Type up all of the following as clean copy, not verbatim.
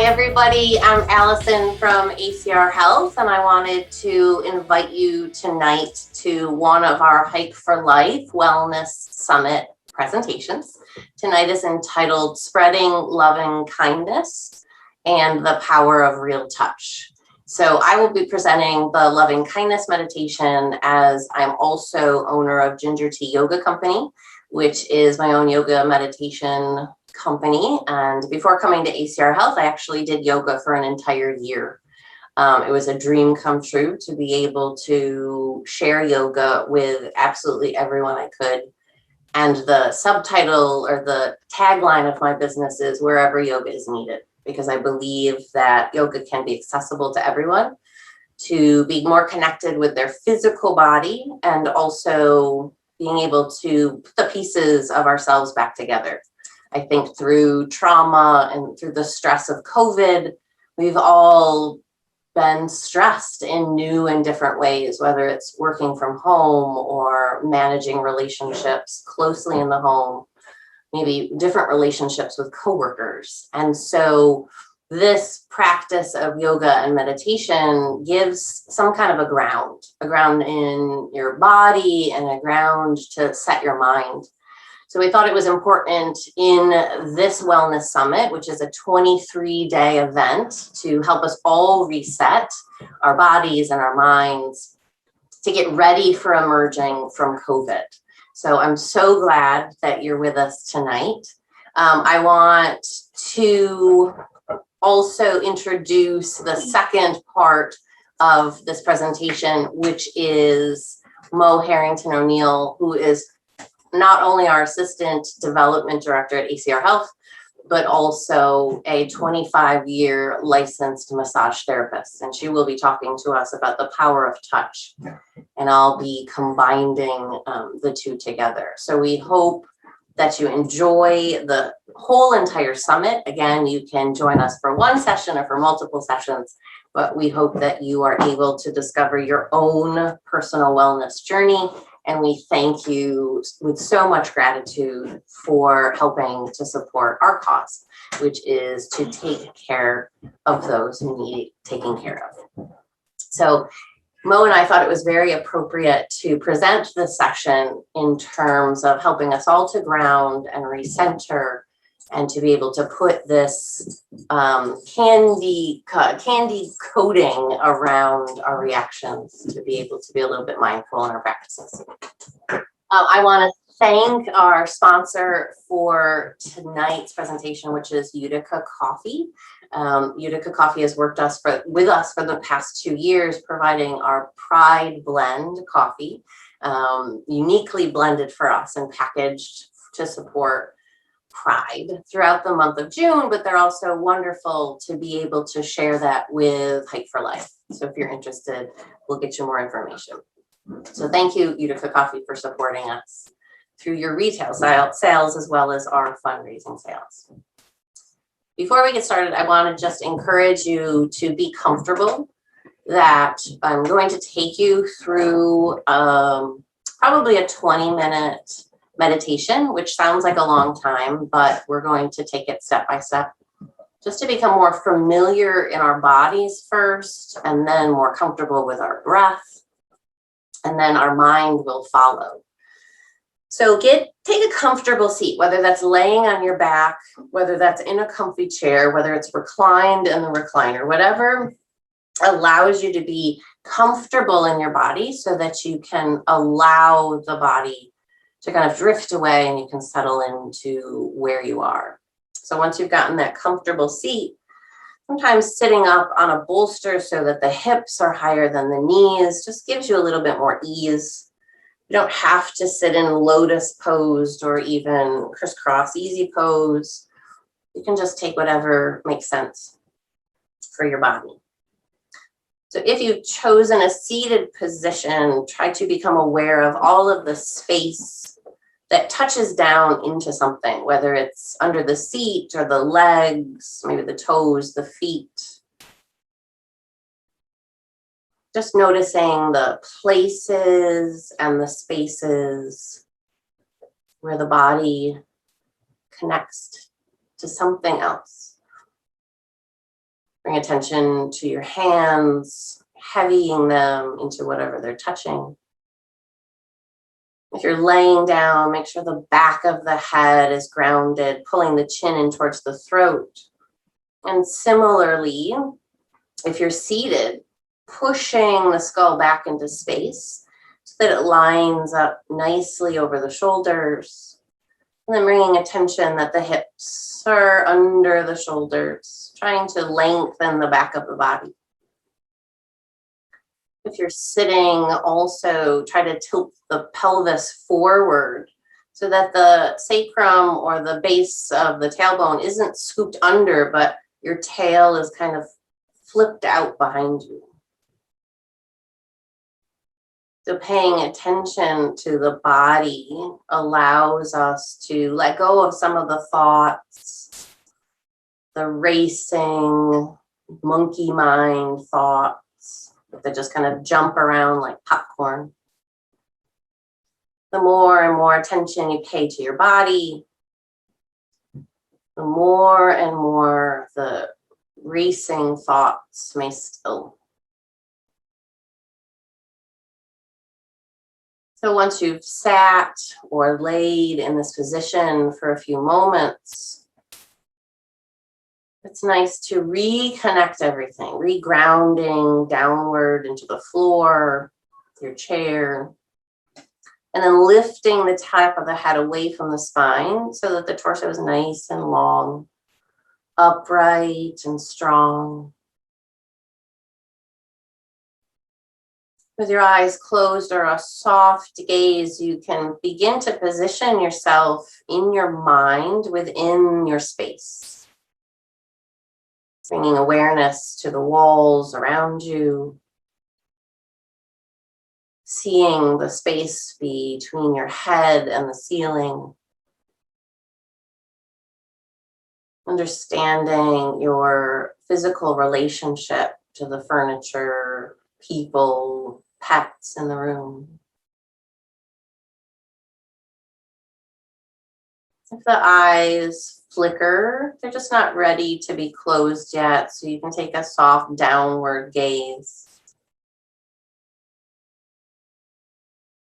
everybody, I'm Allison from ACR Health, and I wanted to invite you tonight to one of our Hike for Life Wellness Summit presentations. Tonight is entitled Spreading Loving Kindness and the Power of Real Touch. So I will be presenting the loving kindness meditation, as I'm also owner of Ginger Tea Yoga Company, which is my own yoga meditation company. And before coming to ACR Health, I actually did yoga for an entire year. It was a dream come true to be able to share yoga with absolutely everyone I could. And the subtitle or the tagline of my business is wherever yoga is needed, because I believe that yoga can be accessible to everyone to be more connected with their physical body, and also being able to put the pieces of ourselves back together. I think through trauma and through the stress of COVID, we've all been stressed in new and different ways, whether it's working from home or managing relationships closely in the home, maybe different relationships with coworkers. And so this practice of yoga and meditation gives some kind of a ground in your body and a ground to set your mind. So we thought it was important in this wellness summit, which is a 23-day event, to help us all reset our bodies and our minds to get ready for emerging from COVID. So I'm so glad that you're with us tonight. I want to also introduce the second part of this presentation, which is Harrington O'Neil, who is not only our Assistant Development Director at ACR Health, but also a 25-year licensed massage therapist. And she will be talking to us about the power of touch. And I'll be combining the two together. So we hope that you enjoy the whole entire summit. Again, you can join us for one session or for multiple sessions, but we hope that you are able to discover your own personal wellness journey. And we thank you with so much gratitude for helping to support our cause, which is to take care of those who need taking care of. So Mo and I thought it was very appropriate to present this session in terms of helping us all to ground and recenter, and to be able to put this candy coating around our reactions, to be able to be a little bit mindful in our practices. I want to thank our sponsor for tonight's presentation, which is Utica Coffee. Utica Coffee has worked with us for the past 2 years, providing our Pride Blend coffee, uniquely blended for us and packaged to support Pride throughout the month of June, but they're also wonderful to be able to share that with Hike for Life. So if you're interested, we'll get you more information. So thank you, Utica Coffee, for supporting us through your retail sales as well as our fundraising sales. Before we get started, I want to just encourage you to be comfortable that I'm going to take you through probably a 20-minute meditation, which sounds like a long time, but we're going to take it step by step, just to become more familiar in our bodies first, and then more comfortable with our breath, and then our mind will follow. So take a comfortable seat, whether that's laying on your back, whether that's in a comfy chair, whether it's reclined in the recliner, whatever allows you to be comfortable in your body, so that you can allow the body to kind of drift away and you can settle into where you are. So once you've gotten that comfortable seat, sometimes sitting up on a bolster so that the hips are higher than the knees just gives you a little bit more ease. You don't have to sit in lotus posed or even crisscross easy pose. You can just take whatever makes sense for your body. So if you've chosen a seated position, try to become aware of all of the space that touches down into something, whether it's under the seat or the legs, maybe the toes, the feet. Just noticing the places and the spaces where the body connects to something else. Bring attention to your hands, heavying them into whatever they're touching. If you're laying down, make sure the back of the head is grounded, pulling the chin in towards the throat. And similarly, if you're seated, pushing the skull back into space so that it lines up nicely over the shoulders. And then bringing attention that the hips are under the shoulders, trying to lengthen the back of the body. If you're sitting, also try to tilt the pelvis forward so that the sacrum or the base of the tailbone isn't scooped under, but your tail is kind of flipped out behind you. So paying attention to the body allows us to let go of some of the thoughts, the racing monkey mind thoughts that just kind of jump around like popcorn. The more and more attention you pay to your body, the more and more the racing thoughts may still. So once you've sat or laid in this position for a few moments, it's nice to reconnect everything, regrounding downward into the floor, your chair, and then lifting the top of the head away from the spine so that the torso is nice and long, upright and strong. With your eyes closed or a soft gaze, you can begin to position yourself in your mind within your space. Bringing awareness to the walls around you. Seeing the space between your head and the ceiling. Understanding your physical relationship to the furniture, people, pets in the room. If the eyes flicker, they're just not ready to be closed yet, so you can take a soft downward gaze.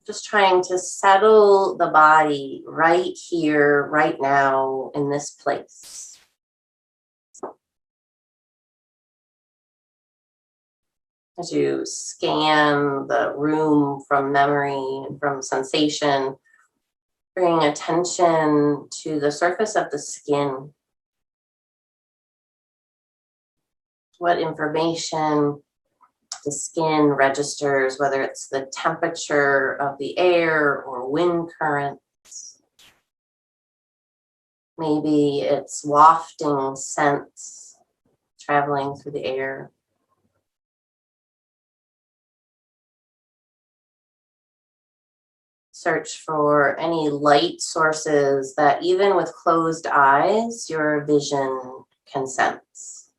Just trying to settle the body right here, right now, in this place. As you scan the room from memory, from sensation, bring attention to the surface of the skin. What information the skin registers, whether it's the temperature of the air or wind currents. Maybe it's wafting scents traveling through the air. Search for any light sources that even with closed eyes, your vision can sense.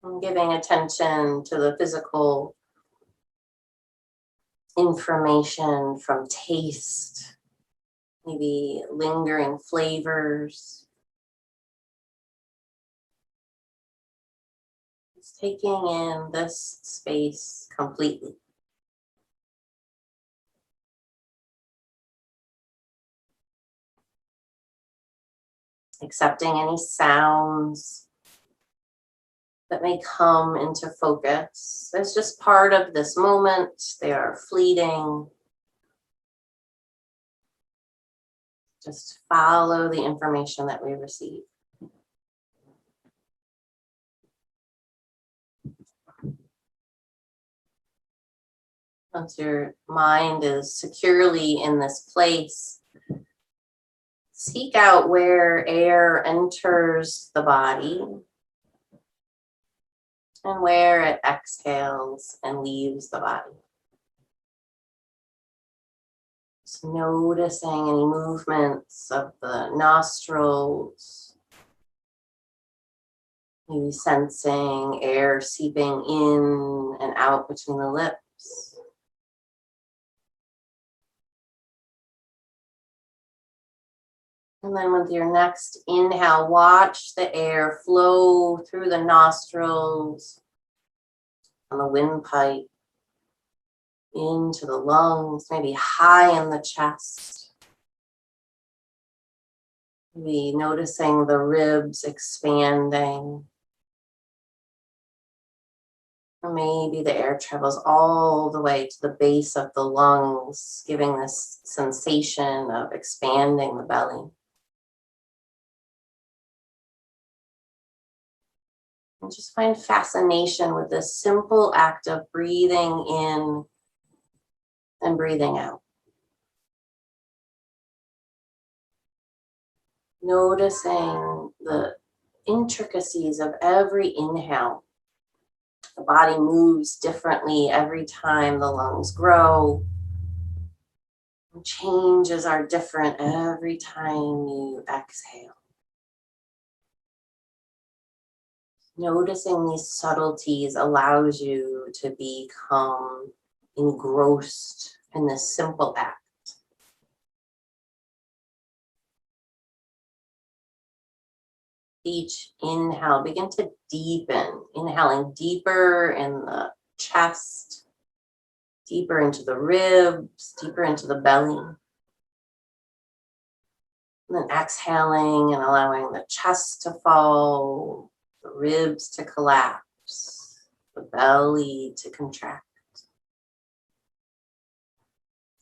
And giving attention to the physical information from taste, maybe lingering flavors. Just taking in this space completely. Accepting any sounds that may come into focus. It's just part of this moment. They are fleeting. Just follow the information that we receive. Once your mind is securely in this place, seek out where air enters the body and where it exhales and leaves the body. Just noticing any movements of the nostrils, maybe sensing air seeping in and out between the lips. And then with your next inhale, watch the air flow through the nostrils on the windpipe into the lungs, maybe high in the chest. Maybe noticing the ribs expanding. Or maybe the air travels all the way to the base of the lungs, giving this sensation of expanding the belly. And just find fascination with this simple act of breathing in and breathing out. Noticing the intricacies of every inhale. The body moves differently every time the lungs grow. Changes are different every time you exhale. Noticing these subtleties allows you to become engrossed in this simple act. Each inhale, begin to deepen, inhaling deeper in the chest, deeper into the ribs, deeper into the belly. And then exhaling and allowing the chest to fall, the ribs to collapse, the belly to contract.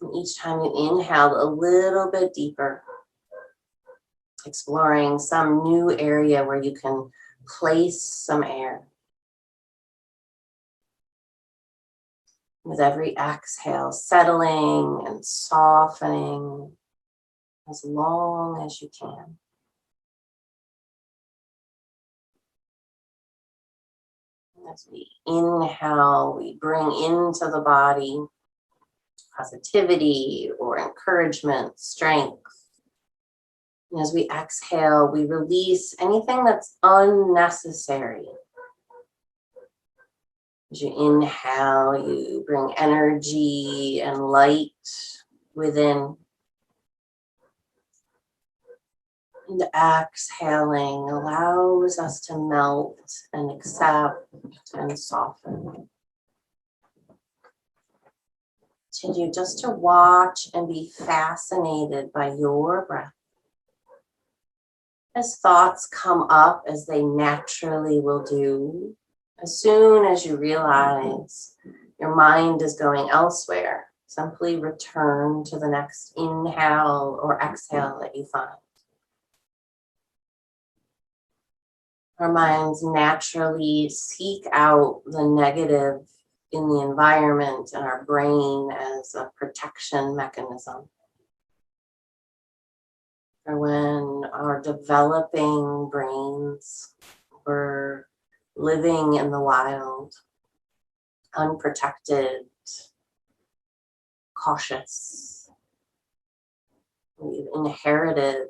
And each time you inhale a little bit deeper, exploring some new area where you can place some air. With every exhale, settling and softening as long as you can. As we inhale, we bring into the body positivity or encouragement, strength. And as we exhale, we release anything that's unnecessary. As you inhale, you bring energy and light within. And exhaling allows us to melt and accept and soften. Continue just to watch and be fascinated by your breath. As thoughts come up, as they naturally will do, as soon as you realize your mind is going elsewhere, simply return to the next inhale or exhale that you find. Our minds naturally seek out the negative in the environment and our brain as a protection mechanism. Or when our developing brains were living in the wild, unprotected, cautious, we've inherited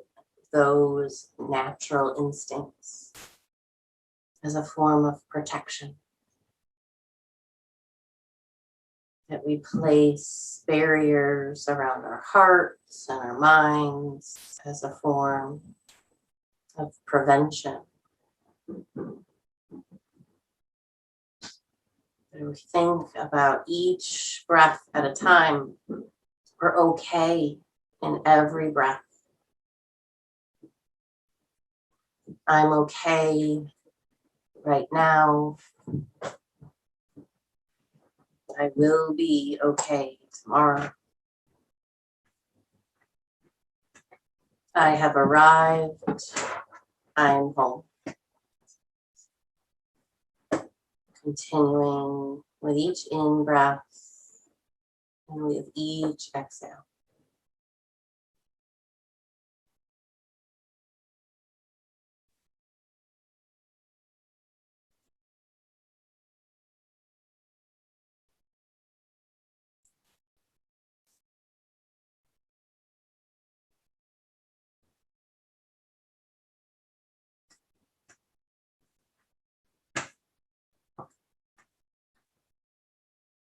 those natural instincts as a form of protection. That we place barriers around our hearts and our minds as a form of prevention. We think about each breath at a time. We're okay in every breath. I'm okay right now. I will be okay tomorrow. I have arrived. I'm home. Continuing with each in-breath and with each exhale.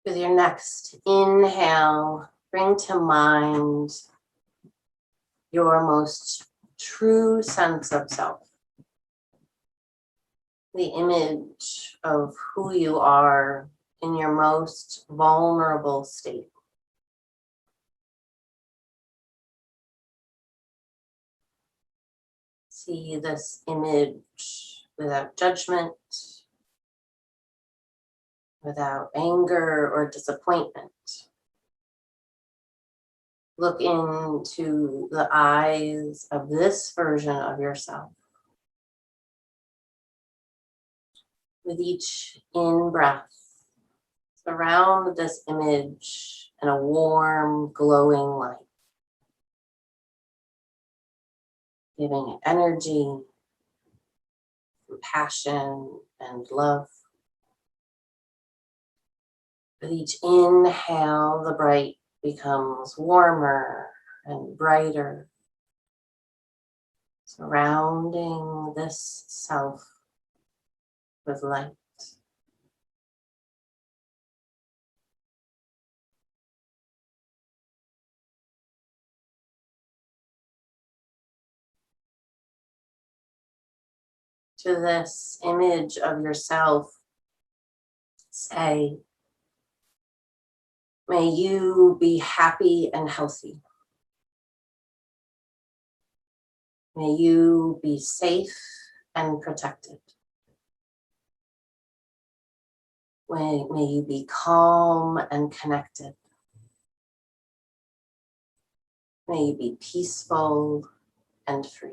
With your next inhale, bring to mind your most true sense of self, the image of who you are in your most vulnerable state. See this image without judgment, without anger or disappointment. Look into the eyes of this version of yourself. With each in-breath, surround this image in a warm, glowing light, giving it energy, compassion, and love. With each inhale, the bright becomes warmer and brighter, surrounding this self with light. To this image of yourself, say, may you be happy and healthy. May you be safe and protected. May you be calm and connected. May you be peaceful and free.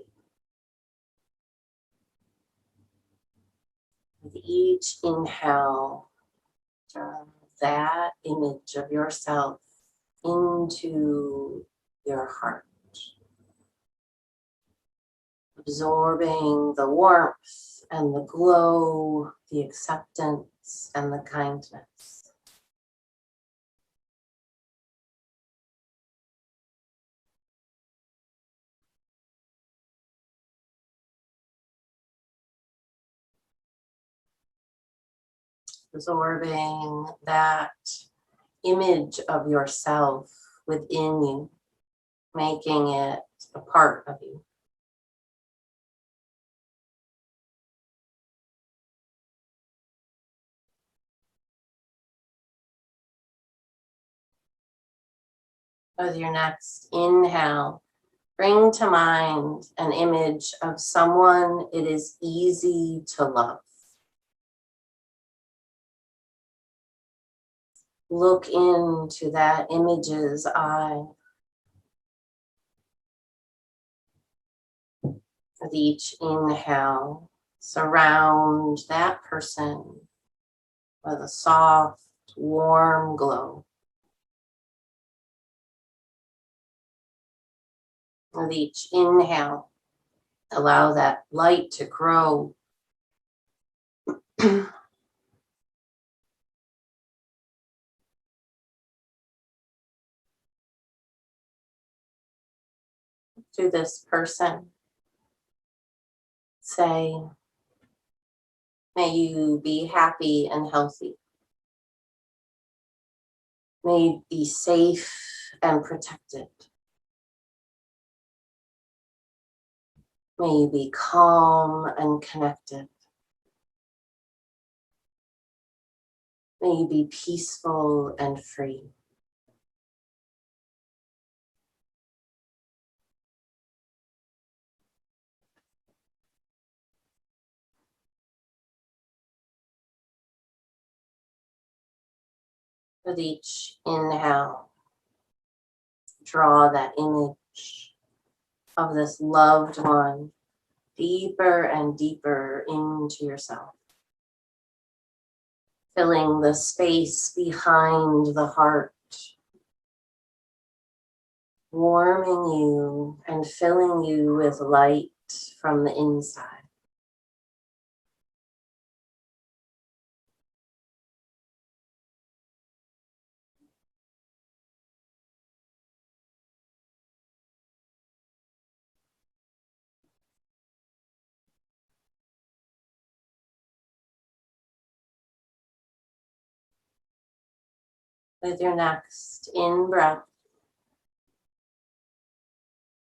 With each inhale, draw that image of yourself into your heart, absorbing the warmth and the glow, the acceptance and the kindness. Absorbing that image of yourself within you, making it a part of you. With your next inhale, bring to mind an image of someone it is easy to love. Look into that image's eye. With each inhale, surround that person with a soft, warm glow. With each inhale, allow that light to grow. To this person, say, may you be happy and healthy. May you be safe and protected. May you be calm and connected. May you be peaceful and free. With each inhale, draw that image of this loved one deeper and deeper into yourself, filling the space behind the heart, warming you and filling you with light from the inside. With your next in-breath,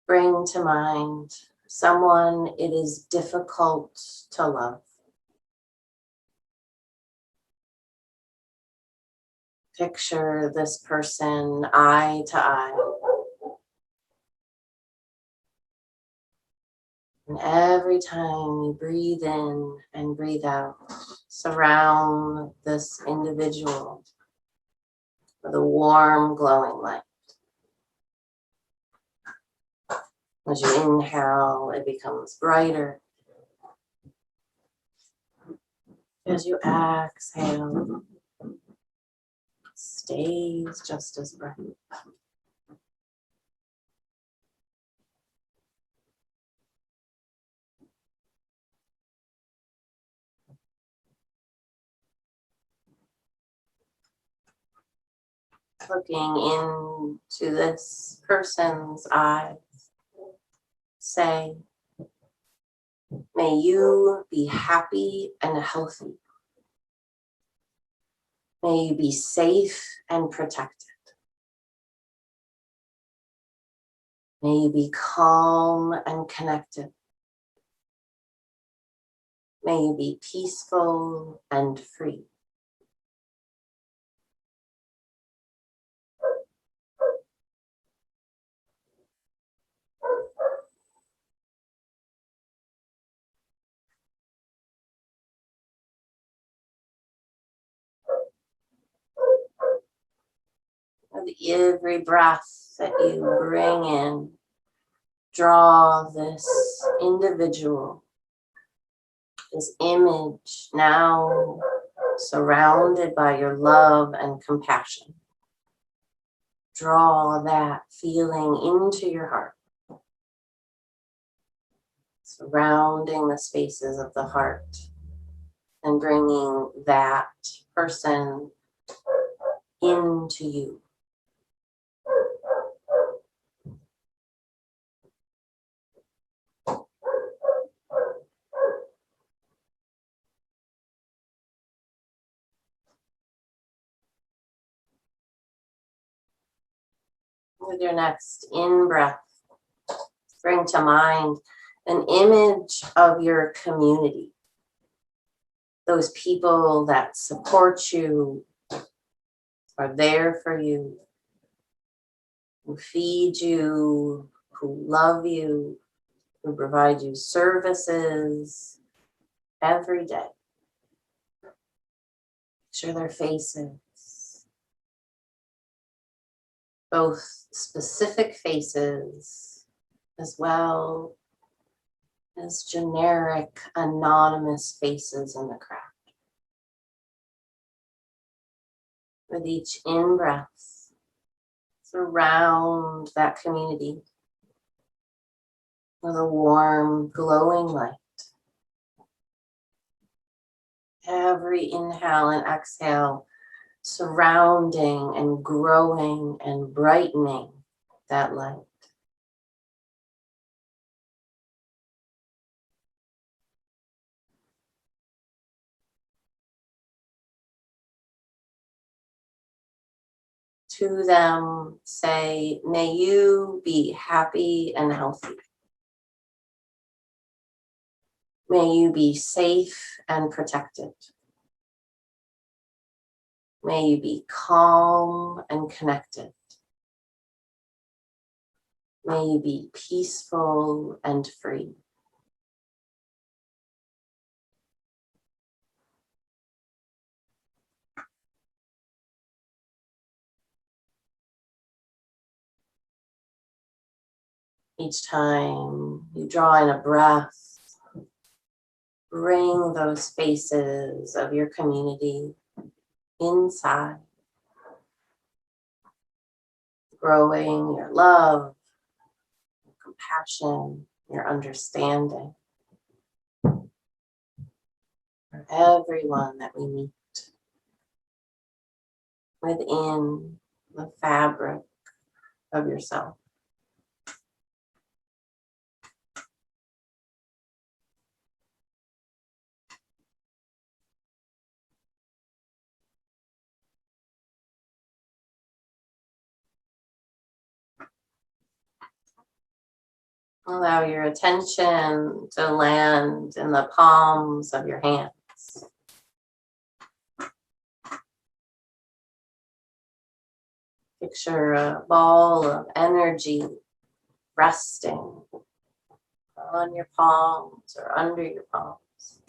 bring to mind someone it is difficult to love. Picture this person eye to eye. And every time you breathe in and breathe out, surround this individual with a warm, glowing light. As you inhale, it becomes brighter. As you exhale, it stays just as bright. Looking into this person's eyes, say, may you be happy and healthy. May you be safe and protected. May you be calm and connected. May you be peaceful and free. With every breath that you bring in, draw this individual, this image now surrounded by your love and compassion. Draw that feeling into your heart, surrounding the spaces of the heart and bringing that person into you. With your next in-breath, bring to mind an image of your community. Those people that support you, are there for you, who feed you, who love you, who provide you services every day. Picture their faces, both specific faces as well as generic, anonymous faces in the crowd. With each in-breath, surround that community with a warm, glowing light. Every inhale and exhale, surrounding and growing and brightening that light. To them, say, may you be happy and healthy. May you be safe and protected. May you be calm and connected. May you be peaceful and free. Each time you draw in a breath, bring those faces of your community inside, growing your love, your compassion, your understanding for everyone that we meet within the fabric of yourself. Allow your attention to land in the palms of your hands. Picture a ball of energy resting on your palms or under your palms.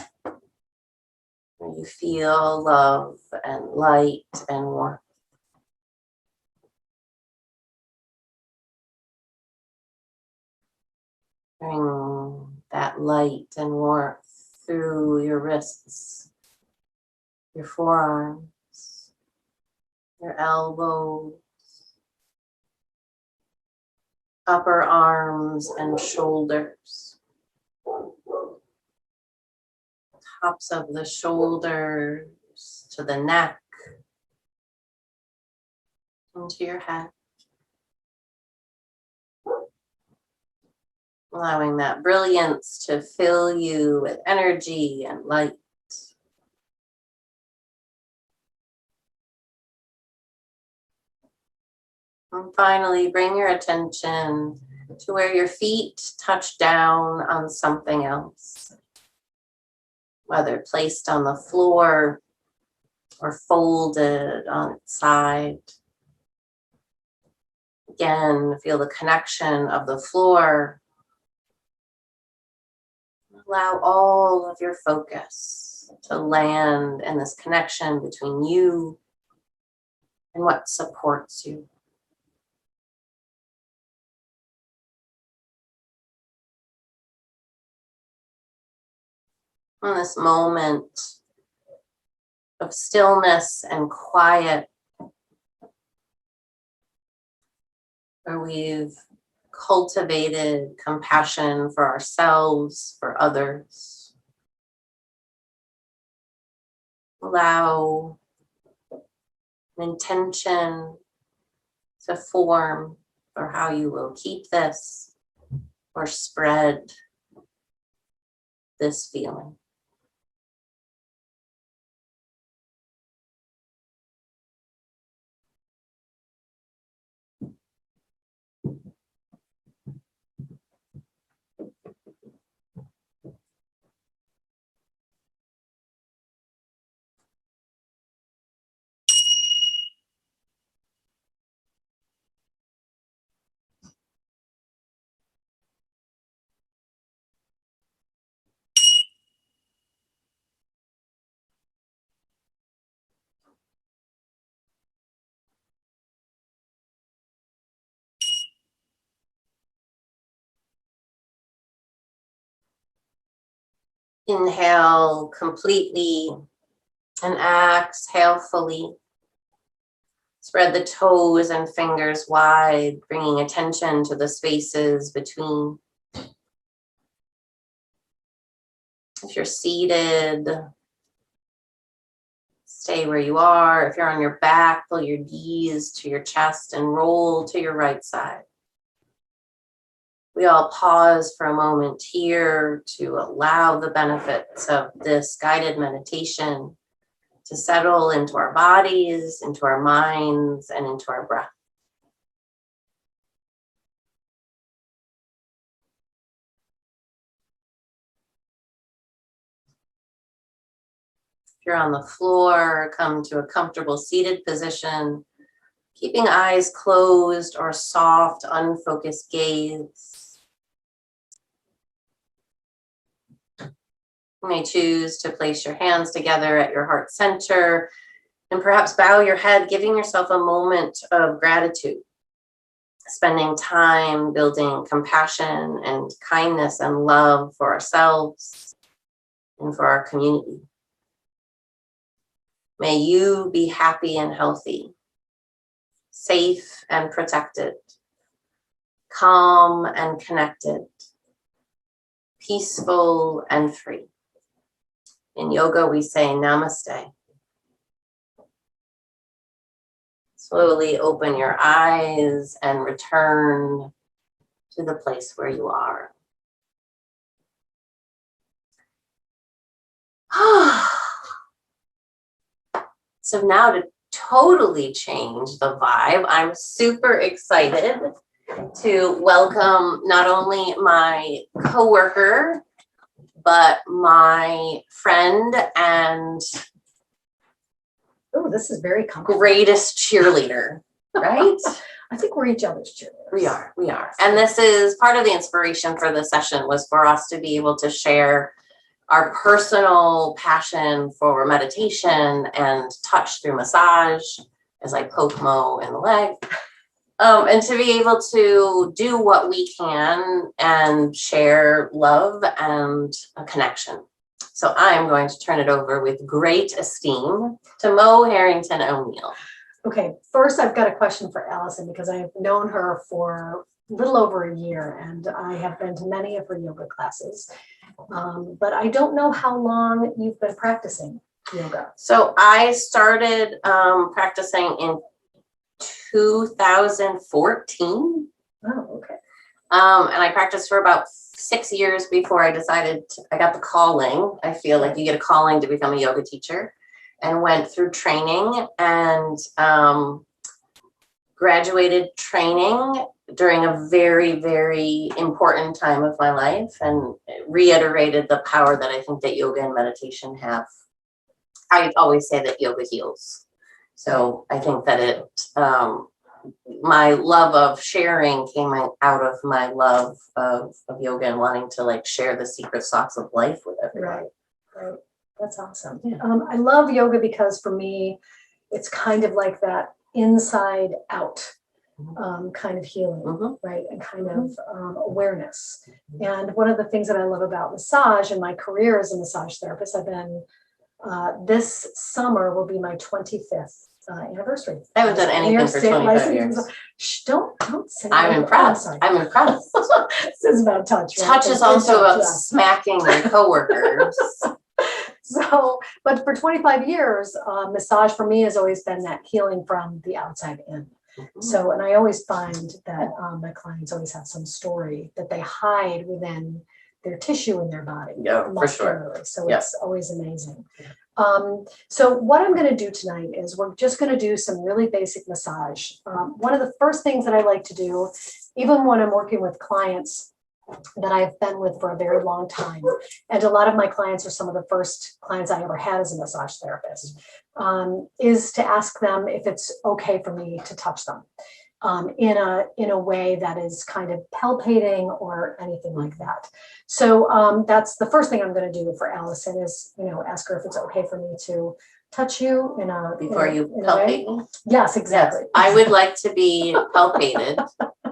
Where you feel love and light and warmth. Bring that light and warmth through your wrists, your forearms, your elbows, upper arms and shoulders, tops of the shoulders to the neck, into your head. Allowing that brilliance to fill you with energy and light. And finally, bring your attention to where your feet touch down on something else, whether placed on the floor or folded on its side. Again, feel the connection of the floor. Allow all of your focus to land in this connection between you and what supports you. In this moment of stillness and quiet, where we've cultivated compassion for ourselves, for others. Allow an intention to form for how you will keep this or spread this feeling. Inhale completely and exhale fully. Spread the toes and fingers wide, bringing attention to the spaces between. If you're seated, stay where you are. If you're on your back, pull your knees to your chest and roll to your right side. We all pause for a moment here to allow the benefits of this guided meditation to settle into our bodies, into our minds, and into our breath. If you're on the floor, come to a comfortable seated position, keeping eyes closed or soft, unfocused gaze. You may choose to place your hands together at your heart center and perhaps bow your head, giving yourself a moment of gratitude, spending time building compassion and kindness and love for ourselves and for our community. May you be happy and healthy, safe and protected, calm and connected, peaceful and free. In yoga, we say namaste. Slowly open your eyes and return to the place where you are. So now to totally change the vibe, I'm super excited to welcome not only my coworker, but my friend and this is very comfortable. Greatest cheerleader, right? I think we're each other's cheerleaders. We are. And this is part of the inspiration for this session was for us to be able to share our personal passion for meditation and touch through massage as I poke Mo in the leg. And to be able to do what we can and share love and a connection. So I am going to turn it over with great esteem to Mo Harrington O'Neil. Okay, first I've got a question for Allison because I've known her for a little over a year and I have been to many of her yoga classes, but I don't know how long you've been practicing yoga. So I started practicing in 2014. Oh, okay. And I practiced for about 6 years before I decided I got the calling. I feel like you get a calling to become a yoga teacher, and went through training and graduated training during a very, very important time of my life and reiterated the power that I think that yoga and meditation have. I always say that yoga heals. So I think that my love of sharing came out of my love of yoga and wanting to like share the secret sauce of life with everyone. Right. That's awesome. Yeah. I love yoga because for me, it's kind of like that inside out kind of healing, right? And kind of awareness. And one of the things that I love about massage and my career as a massage therapist, I've been, this summer will be my 25th anniversary. I haven't done anything for 25 years. Shh, don't say I'm impressed. I'm impressed. This is about touch. Right? Touch is also about smacking your coworkers. So, but for 25 years, massage for me has always been that healing from the outside in. So, and I always find that my clients always have some story that they hide within their tissue in their body. Yeah, for sure. So it's always amazing. So what I'm going to do tonight is we're just going to do some really basic massage. One of the first things that I like to do, even when I'm working with clients that I've been with for a very long time, and a lot of my clients are some of the first clients I ever had as a massage therapist, is to ask them if it's okay for me to touch them in a way that is kind of palpating or anything like that. So that's the first thing I'm going to do for Allison is, ask her if it's okay for me to touch you before you palpate me. Yes, exactly. Yes, I would like to be palpated,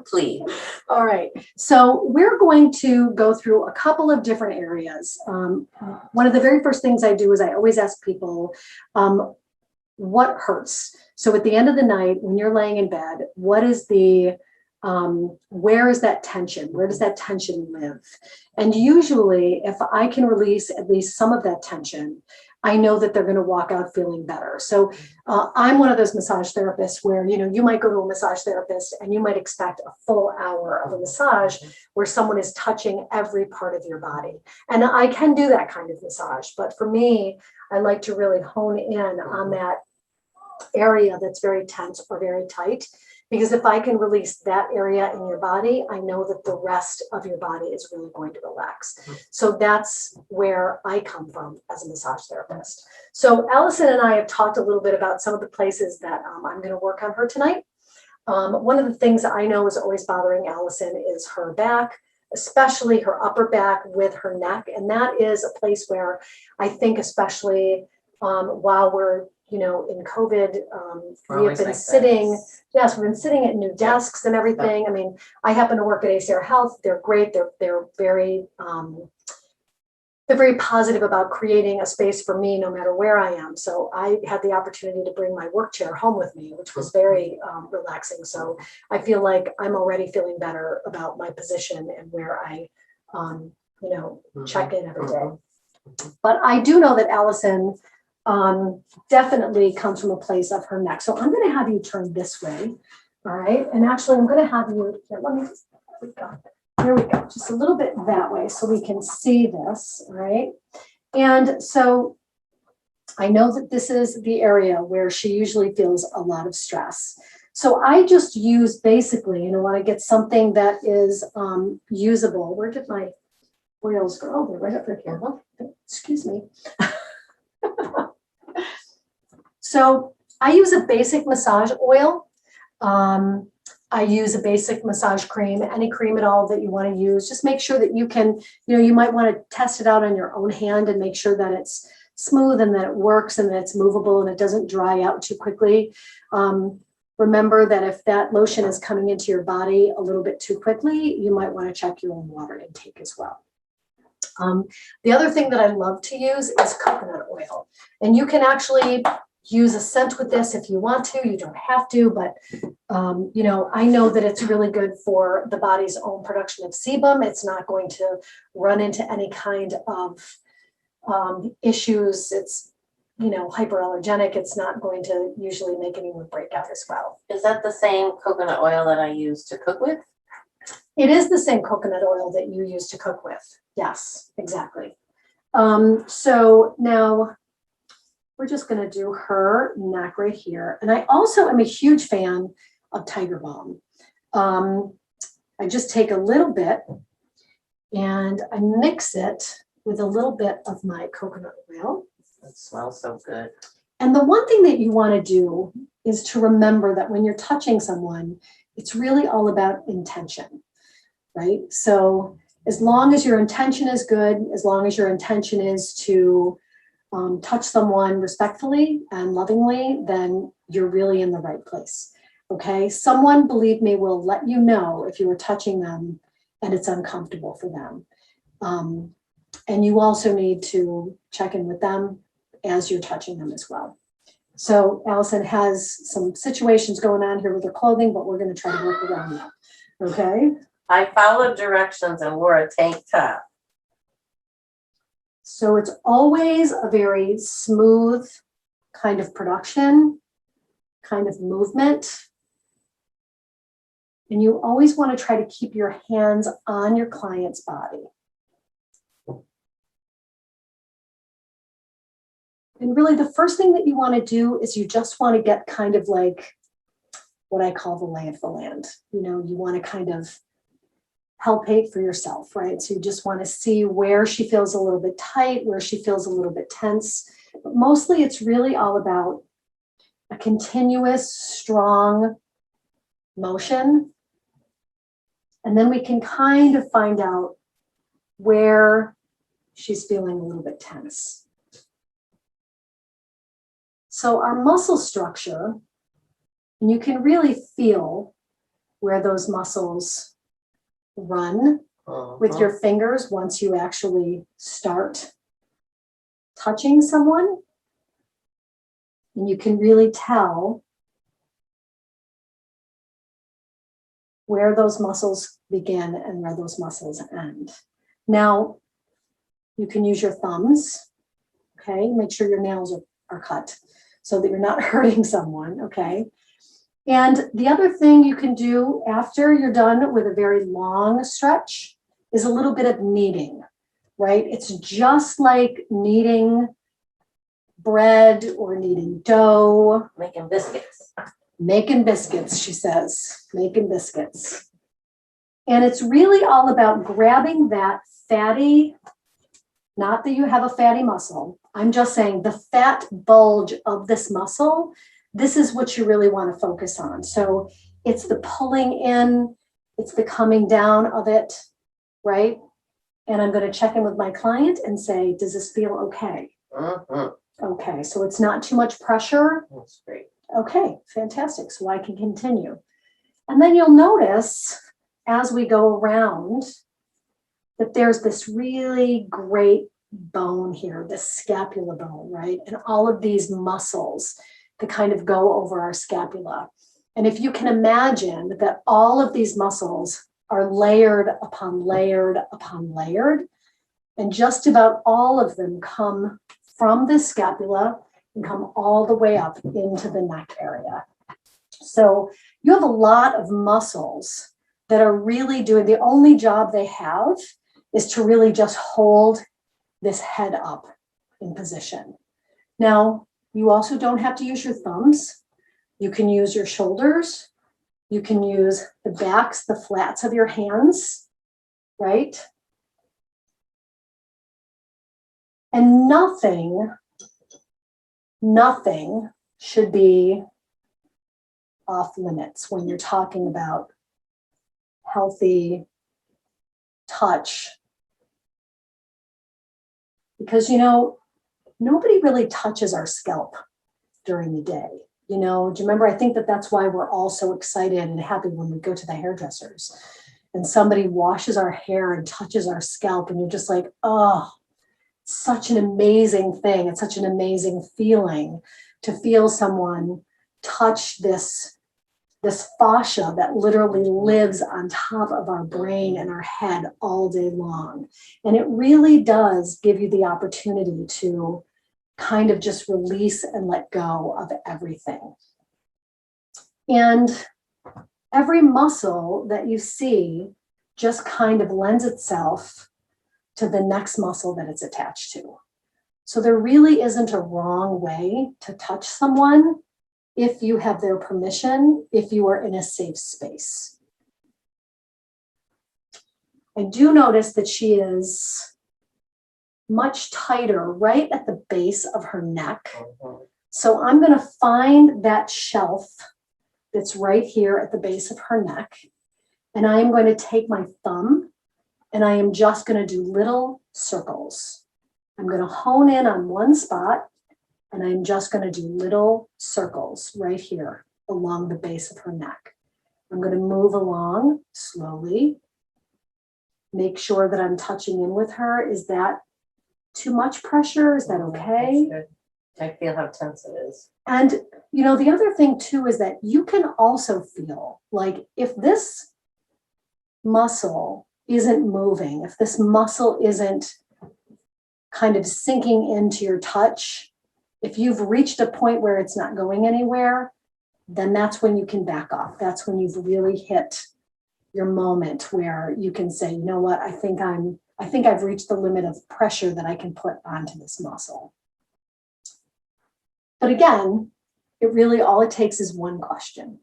please. All right. So we're going to go through a couple of different areas. One of the very first things I do is I always ask people, what hurts? So at the end of the night, when you're laying in bed, what is where is that tension? Where does that tension live? And usually if I can release at least some of that tension, I know that they're going to walk out feeling better. So I'm one of those massage therapists where, you might go to a massage therapist and you might expect a full hour of a massage where someone is touching every part of your body. And I can do that kind of massage. But for me, I like to really hone in on that area that's very tense or very tight. Because if I can release that area in your body, I know that the rest of your body is really going to relax. So that's where I come from as a massage therapist. So Allison and I have talked a little bit about some of the places that I'm going to work on her tonight. One of the things that I know is always bothering Allison is her back, especially her upper back with her neck. And that is a place where I think especially while we're in COVID, we have been sitting, we've been sitting at new desks and everything. I mean, I happen to work at ACR Health. They're great. They're very positive about creating a space for me no matter where I am. So I had the opportunity to bring my work chair home with me, which was very relaxing. So I feel like I'm already feeling better about my position and where I, check in every day. But I do know that Allison definitely comes from a place of her neck. So I'm going to have you turn this way. All right. And actually, I'm going to have you, here we go. Just a little bit that way so we can see this. All right. And so I know that this is the area where she usually feels a lot of stress. So I just use basically, when I get something that is usable. Where did my oils go? Oh, they're right up here. Oh, excuse me. So I use a basic massage oil. I use a basic massage cream, any cream at all that you want to use. Just make sure that you can, you might want to test it out on your own hand and make sure that it's smooth and that it works and that it's movable and it doesn't dry out too quickly. Remember that if that lotion is coming into your body a little bit too quickly, you might want to check your own water intake as well. The other thing that I love to use is coconut oil. And you can actually use a scent with this if you want to. You don't have to, but I know that it's really good for the body's own production of sebum. It's not going to run into any kind of issues. It's hyperallergenic. It's not going to usually make anyone break out as well. Is that the same coconut oil that I use to cook with? It is the same coconut oil that you use to cook with. Yes, exactly. So now we're just going to do her neck right here. And I also am a huge fan of Tiger Balm. I just take a little bit and I mix it with a little bit of my coconut oil. It smells so good. And the one thing that you want to do is to remember that when you're touching someone, it's really all about intention, right? So as long as your intention is good, as long as your intention is to touch someone respectfully and lovingly, then you're really in the right place, okay? Someone, believe me, will let you know if you are touching them and it's uncomfortable for them. And you also need to check in with them as you're touching them as well. So Allison has some situations going on here with her clothing, but we're going to try to work around that. Okay. I followed directions and wore a tank top. So it's always a very smooth kind of production, kind of movement. And you always want to try to keep your hands on your client's body. And really the first thing that you want to do is you just want to get kind of like what I call the lay of the land. You want to kind of palpate for yourself, right? So you just want to see where she feels a little bit tight, where she feels a little bit tense. But mostly it's really all about a continuous, strong motion. And then we can kind of find out where she's feeling a little bit tense. So our muscle structure, and you can really feel where those muscles run with your fingers once you actually start touching someone. And you can really tell where those muscles begin and where those muscles end. Now, you can use your thumbs, okay? Make sure your nails are cut so that you're not hurting someone, okay? And the other thing you can do after you're done with a very long stretch is a little bit of kneading, right? It's just like kneading bread or kneading dough. Making biscuits. Making biscuits, she says, making biscuits. And it's really all about grabbing that fatty, not that you have a fatty muscle. I'm just saying the fat bulge of this muscle, this is what you really want to focus on. So it's the pulling in, it's the coming down of it, right? And I'm going to check in with my client and say, does this feel okay? Okay, so it's not too much pressure. That's great. Okay, fantastic. So I can continue. And then you'll notice as we go around that there's this really great bone here, this scapula bone, right? And all of these muscles that kind of go over our scapula. And if you can imagine that all of these muscles are layered upon layered upon layered, and just about all of them come from the scapula and come all the way up into the neck area. So you have a lot of muscles that are really doing, the only job they have is to really just hold this head up in position. Now, you also don't have to use your thumbs. You can use your shoulders. You can use the backs, the flats of your hands, right? And nothing should be off limits when you're talking about healthy touch. Because, nobody really touches our scalp during the day. Do you remember? I think that's why we're all so excited and happy when we go to the hairdressers and somebody washes our hair and touches our scalp, and you're just like, oh, such an amazing thing. It's such an amazing feeling to feel someone touch this fascia that literally lives on top of our brain and our head all day long. And it really does give you the opportunity to kind of just release and let go of everything. And every muscle that you see just kind of lends itself to the next muscle that it's attached to. So there really isn't a wrong way to touch someone if you have their permission, if you are in a safe space. I do notice that she is much tighter right at the base of her neck. So I'm going to find that shelf that's right here at the base of her neck. And I am going to take my thumb and I am just going to do little circles. I'm going to hone in on one spot and I'm just going to do little circles right here along the base of her neck. I'm going to move along slowly. Make sure that I'm touching in with her. Is that too much pressure? Is that okay? I feel how tense it is. And, the other thing too is that you can also feel like if this muscle isn't moving, if this muscle isn't kind of sinking into your touch, if you've reached a point where it's not going anywhere, then that's when you can back off. That's when you've really hit your moment where you can say, you know what, I think I've reached the limit of pressure that I can put onto this muscle. But again, it really, all it takes is one question,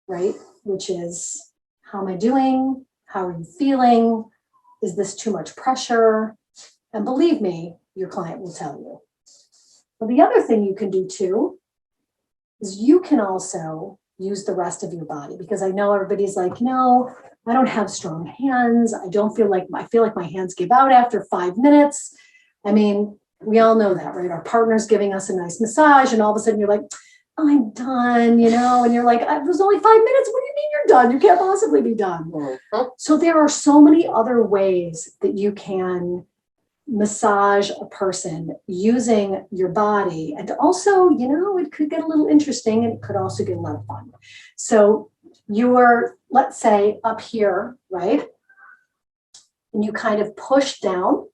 right? Which is, how am I doing? How are you feeling? Is this too much pressure? And believe me, your client will tell you. Well, the other thing you can do too is you can also use the rest of your body, because I know everybody's like, no, I don't have strong hands. I feel like my hands give out after 5 minutes. I mean, we all know that, right? Our partner's giving us a nice massage and all of a sudden you're like, I'm done, and you're like, it was only 5 minutes. What do you mean you're done? You can't possibly be done. Mm-hmm. So there are so many other ways that you can massage a person using your body. And also, it could get a little interesting and it could also get a lot of fun. So you're, let's say, up here, right? And you kind of push down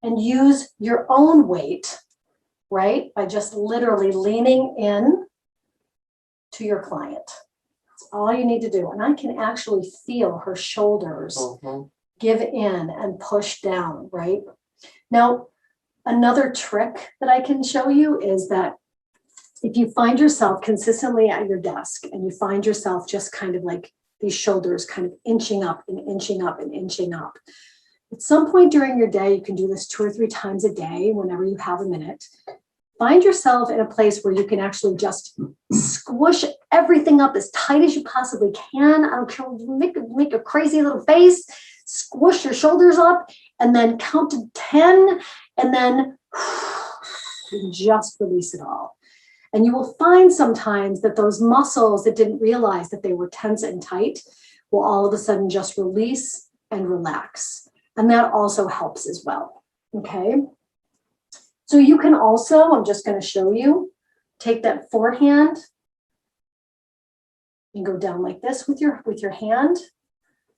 and use your own weight, right? By just literally leaning in to your client. That's all you need to do. And I can actually feel her shoulders give in and push down, right? Now, another trick that I can show you is that if you find yourself consistently at your desk and you find yourself just kind of like these shoulders kind of inching up and inching up and inching up, at some point during your day, you can do this 2 or 3 times a day whenever you have a minute. Find yourself in a place where you can actually just squish everything up as tight as you possibly can. I don't care, make a crazy little face, squish your shoulders up, and then count to 10, and then just release it all. And you will find sometimes that those muscles that didn't realize that they were tense and tight will all of a sudden just release and relax. And that also helps as well, okay? So you can also, I'm just going to show you, take that forehand and go down like this with your hand.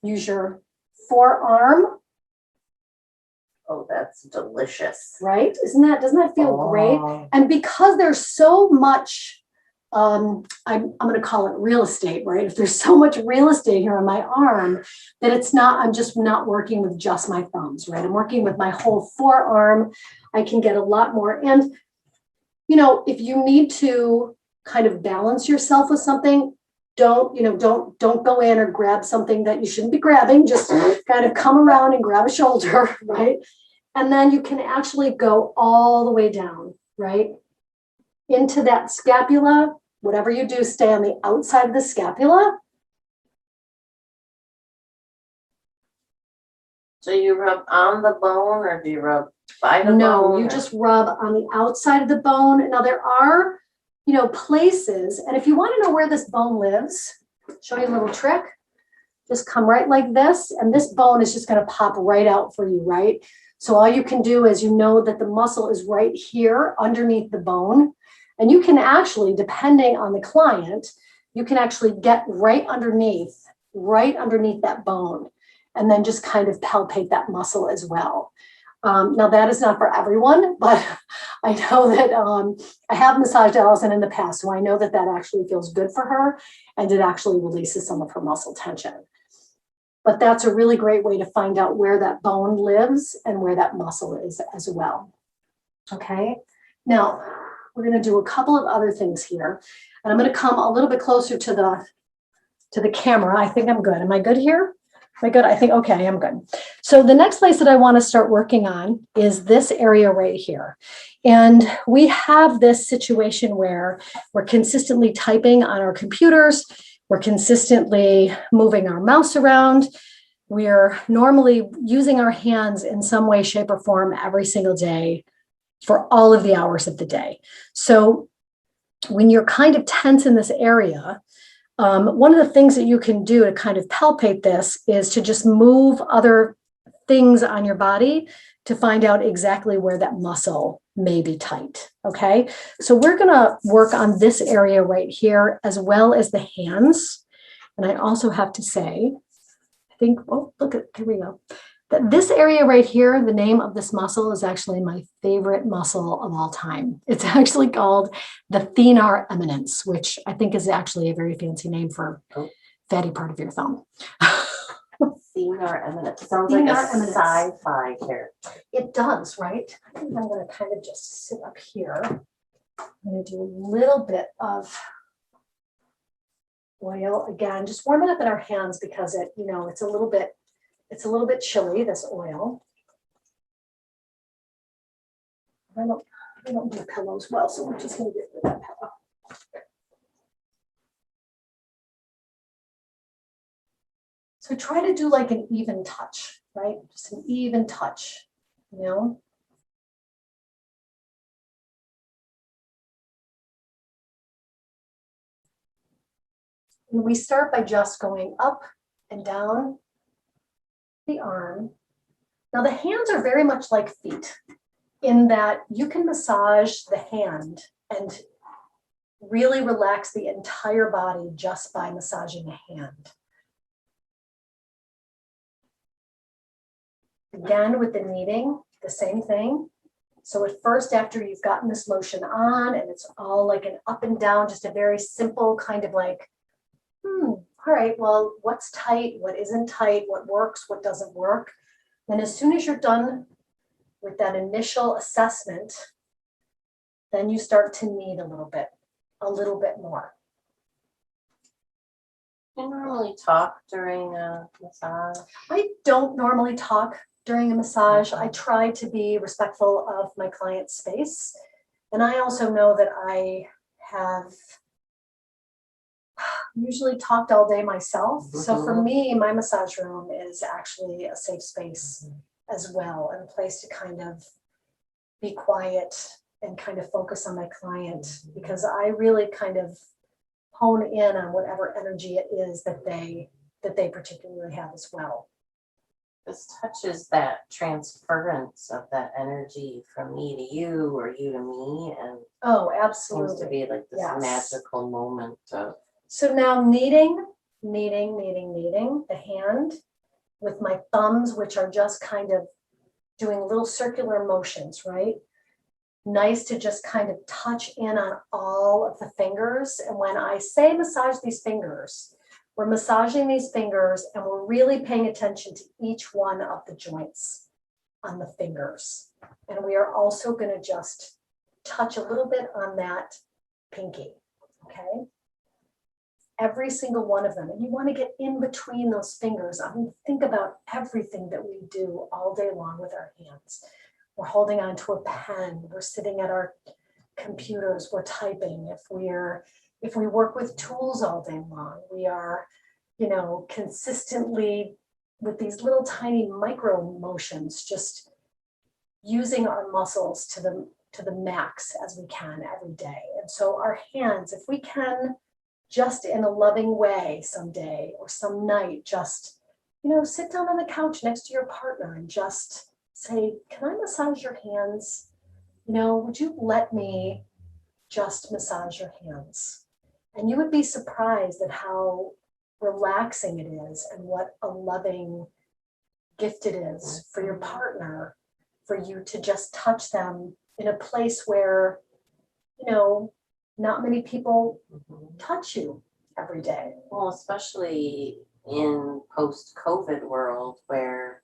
Use your forearm. Oh, that's delicious. Right? Doesn't that feel great? And because there's so much, I'm going to call it real estate, right? If there's so much real estate here on my arm that I'm just not working with just my thumbs, right? I'm working with my whole forearm. I can get a lot more. And, if you need to kind of balance yourself with something, don't go in or grab something that you shouldn't be grabbing. Just kind of come around and grab a shoulder, right? And then you can actually go all the way down, right? Into that scapula. Whatever you do, stay on the outside of the scapula. So you rub on the bone or do you rub by the bone? No, you just rub on the outside of the bone. Now there are, places, and if you want to know where this bone lives, show you a little trick. Just come right like this, and this bone is just going to pop right out for you, right? So all you can do is that the muscle is right here underneath the bone. And you can actually, depending on the client, you can actually get right underneath that bone, and then just kind of palpate that muscle as well. Now that is not for everyone, but I know that I have massaged Allison in the past, so I know that actually feels good for her, and it actually releases some of her muscle tension. But that's a really great way to find out where that bone lives and where that muscle is as well. Okay, now we're going to do a couple of other things here, and I'm going to come a little bit closer to the camera. I think I'm good. Am I good here? Am I good? I think, okay, I'm good. So the next place that I want to start working on is this area right here. And we have this situation where we're consistently typing on our computers. We're consistently moving our mouse around. We're normally using our hands in some way, shape, or form every single day for all of the hours of the day. So when you're kind of tense in this area, one of the things that you can do to kind of palpate this is to just move other things on your body to find out exactly where that muscle may be tight. Okay, so we're going to work on this area right here as well as the hands. And I also have to say, here we go. That this area right here, the name of this muscle is actually my favorite muscle of all time. It's actually called the Thenar Eminence, which I think is actually a very fancy name for fatty part of your thumb. Thenar Eminence. Sounds like a sci-fi character. It does, right? I think I'm going to kind of just sit up here. I'm going to do a little bit of oil again, just warm it up in our hands because it's a little bit chilly, this oil. I don't do pillows well, so we're just going to get rid of that pillow. So try to do like an even touch, right? Just an even touch, And we start by just going up and down the arm. Now the hands are very much like feet in that you can massage the hand and really relax the entire body just by massaging a hand. Again, with the kneading, the same thing. So at first, after you've gotten this lotion on and it's all like an up and down, just a very simple kind of like, all right, well, what's tight, what isn't tight, what works, what doesn't work. Then as soon as you're done with that initial assessment, then you start to knead a little bit more. Do you normally talk during a massage? I don't normally talk during a massage. I try to be respectful of my client's space. And I also know that I have usually talked all day myself. So for me, my massage room is actually a safe space as well, and a place to kind of be quiet and kind of focus on my client, because I really kind of hone in on whatever energy it is that they particularly have as well. This touches that transference of that energy from me to you or you to me, and oh, absolutely, seems to be like this magical moment of. So now kneading the hand with my thumbs, which are just kind of doing little circular motions, right? Nice to just kind of touch in on all of the fingers. And when I say massage these fingers, we're massaging these fingers and we're really paying attention to each one of the joints on the fingers. And we are also going to just touch a little bit on that pinky. okay? Every single one of them. And you want to get in between those fingers. I mean, think about everything that we do all day long with our hands. We're holding on to a pen. We're sitting at our computers. We're typing. If we work with tools all day long, we are, consistently with these little tiny micro motions, just using our muscles to the max as we can every day. And so our hands, if we can, just in a loving way someday or some night, just, sit down on the couch next to your partner and just say, can I massage your hands? Would you let me just massage your hands? And you would be surprised at how relaxing it is and what a loving gift it is for your partner, for you to just touch them in a place where, not many people touch you every day. Well, especially in post-COVID world where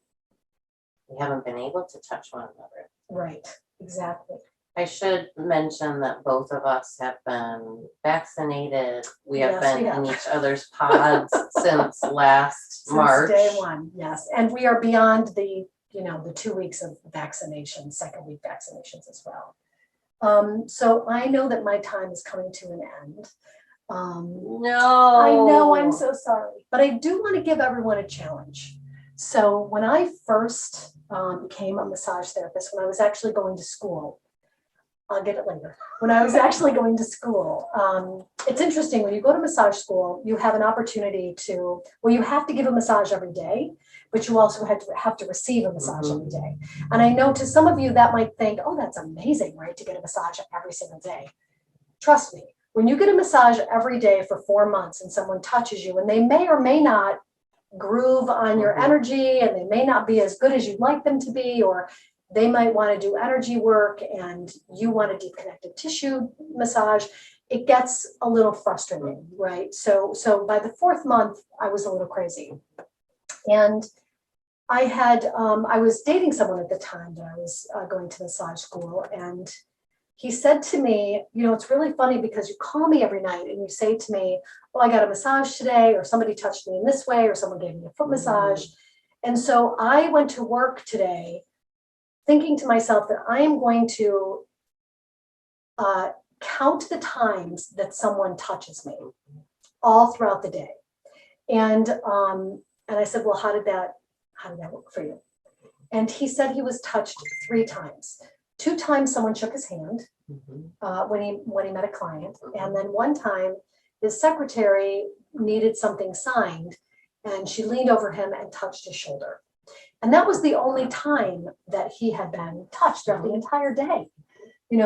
we haven't been able to touch one another. Right, exactly. I should mention that both of us have been vaccinated. We have Yes, been we have. in each other's pods since last March. Day one, yes. And we are beyond the 2 weeks of vaccination, second week vaccinations as well. So I know that my time is coming to an end. No. I know, I'm so sorry. But I do want to give everyone a challenge. So when I first became a massage therapist, when I was actually going to school, I'll get it later. When I was actually going to school, it's interesting, when you go to massage school, you have an opportunity you have to give a massage every day, but you also have to receive a massage every day. And I know to some of you that might think, oh, that's amazing, right? To get a massage every single day. Trust me, when you get a massage every day for 4 months and someone touches you and they may or may not groove on your energy and they may not be as good as you'd like them to be, or they might want to do energy work and you want a deep connective tissue massage, it gets a little frustrating, right? So by the 4th month, I was a little crazy. And I was dating someone at the time that I was going to massage school. And he said to me, it's really funny because you call me every night and you say to me, oh, I got a massage today, or somebody touched me in this way, or someone gave me a foot massage. And so I went to work today thinking to myself that I am going to count the times that someone touches me all throughout the day. And I said, well, how did that work for you? And he said he was touched 3 times. 2 times someone shook his hand when he met a client. And then 1 time his secretary needed something signed and she leaned over him and touched his shoulder. And that was the only time that he had been touched throughout the entire day. In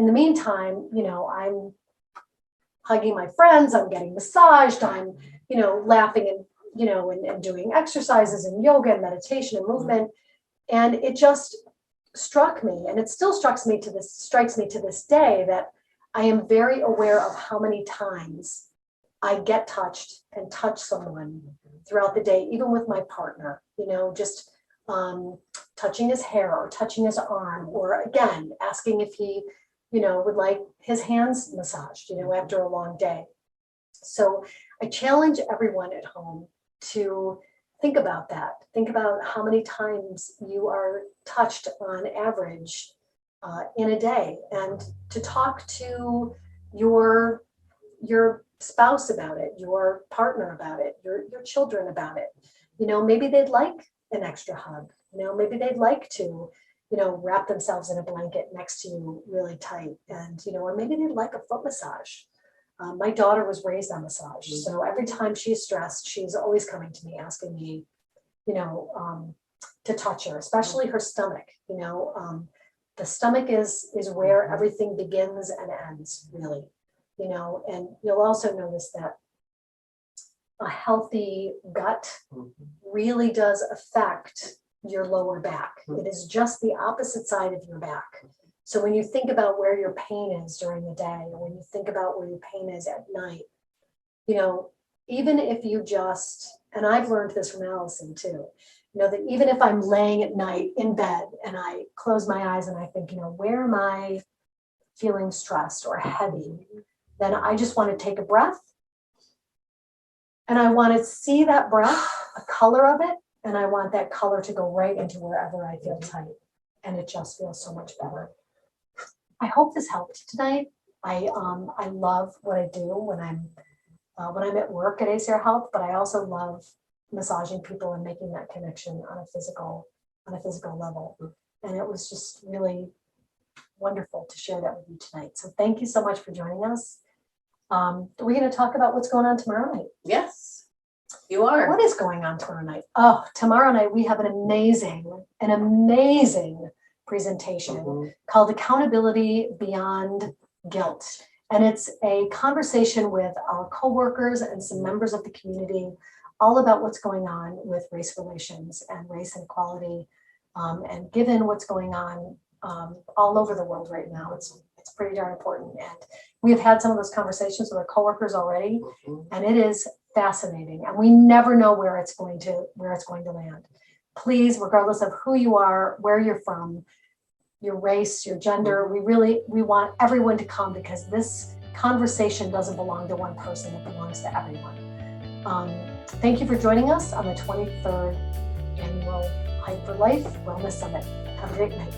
the meantime, I'm hugging my friends, I'm getting massaged, I'm, laughing and doing exercises and yoga and meditation and movement. And it just struck me, and it still strikes me to this day, that I am very aware of how many times I get touched and touch someone throughout the day, even with my partner, just touching his hair or touching his arm, or again, asking if he, would like his hands massaged, after a long day. So I challenge everyone at home to think about that. Think about how many times you are touched on average in a day, and to talk to your spouse about it, your partner about it, your children about it. Maybe they'd like an extra hug. Maybe they'd like to, wrap themselves in a blanket next to you really tight, and or maybe they'd like a foot massage. My daughter was raised on massage, so every time she's stressed, she's always coming to me asking me, to touch her, especially her stomach. The stomach is where everything begins and ends, really. And you'll also notice that a healthy gut really does affect your lower back. It is just the opposite side of your back. So when you think about where your pain is during the day, or when you think about where your pain is at night, even if you just, and I've learned this from Allison too, that even if I'm laying at night in bed and I close my eyes and I think, where am I feeling stressed or heavy, then I just want to take a breath. And I want to see that breath, a color of it, and I want that color to go right into wherever I feel tight. And it just feels so much better. I hope this helped tonight. I love what I do when I'm at work at ACR Health, but I also love massaging people and making that connection on a physical level. And it was just really wonderful to share that with you tonight. So thank you so much for joining us. We're going to talk about what's going on tomorrow night. Yes, you are. What is going on tomorrow night? Oh, tomorrow night we have an amazing presentation called Accountability Beyond Guilt. And it's a conversation with our coworkers and some members of the community all about what's going on with race relations and race inequality. And given what's going on all over the world right now, it's pretty darn important. And we have had some of those conversations with our coworkers already, and it is fascinating. And we never know where it's going to land. Please, regardless of who you are, where you're from, your race, your gender, we want everyone to come, because this conversation doesn't belong to one person, it belongs to everyone. Thank you for joining us on the 23rd Annual Hype for Life Wellness Summit. Have a great night.